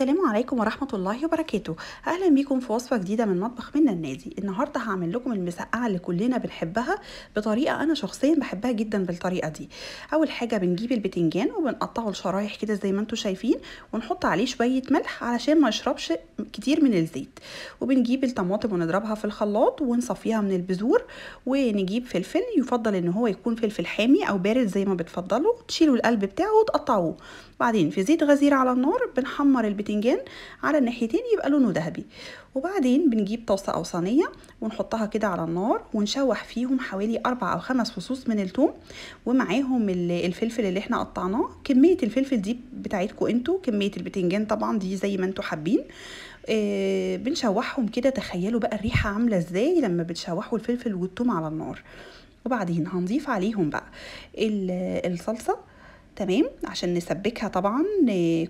السلام عليكم ورحمة الله وبركاته. أهلا بيكم في وصفة جديدة من مطبخ من النادي. النهاردة هعمل لكم المسقعة اللي كلنا بنحبها بطريقة أنا شخصيا بحبها جدا بالطريقة دي. أول حاجة بنجيب البتنجان وبنقطعه لشرايح كده زي ما انتم شايفين، ونحط عليه شوية ملح علشان ما يشربش كتير من الزيت. وبنجيب الطماطم ونضربها في الخلاط ونصفيها من البذور، ونجيب فلفل، يفضل ان هو يكون فلفل حامي او بارد زي ما بتفضلوا، تشيلوا القلب بتاعه وتقطعوه. بعدين في زيت غزير على النار بنحمر البتنجان على الناحيتين يبقى لونه ذهبي. وبعدين بنجيب طاسة او صينية ونحطها كده على النار ونشوح فيهم حوالي 4 أو 5 فصوص من الثوم، ومعاهم الفلفل اللي احنا قطعناه. كمية الفلفل دي بتاعتكم انتوا، كمية البتنجان طبعا دي زي ما انتوا حابين. بنشوحهم كده. تخيلوا بقى الريحة عاملة ازاي لما بتشوحوا الفلفل والثوم على النار. وبعدين هنضيف عليهم بقى الصلصة، تمام، عشان نسبكها طبعا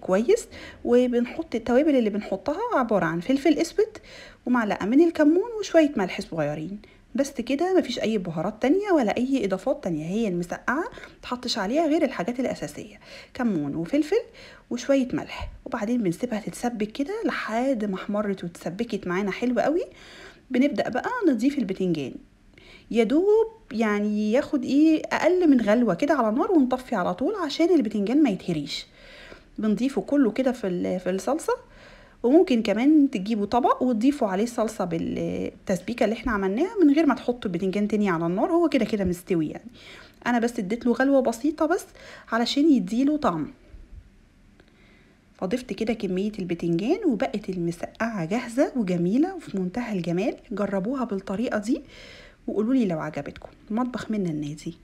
كويس. وبنحط التوابل اللي بنحطها عبارة عن فلفل اسود ومعلقة من الكمون وشوية ملح صغيرين، بس كده. مفيش اي بهارات تانية ولا اي اضافات تانية. هي المسقعة متحطش عليها غير الحاجات الاساسية، كمون وفلفل وشوية ملح. وبعدين بنسيبها تتسبك كده لحد ما احمرت وتسبكت معانا حلو قوي. بنبدأ بقى نضيف البتنجان، يا دوب يعني ياخد اقل من غلوة كده على النار، ونطفي على طول عشان البتنجان ما يتهريش. بنضيفه كله كده في الصلصة. وممكن كمان تجيبوا طبق وتضيفوا عليه الصلصة بالتسبيكة اللي احنا عملناها من غير ما تحطوا البتنجان تاني على النار، هو كده كده مستوي يعني. انا بس اديت له غلوة بسيطة بس علشان يديله طعم. فضفت كده كمية البتنجان وبقت المسقعة جاهزة وجميلة وفي منتهى الجمال. جربوها بالطريقة دي وقولولي لو عجبتكم. مطبخ من النادي.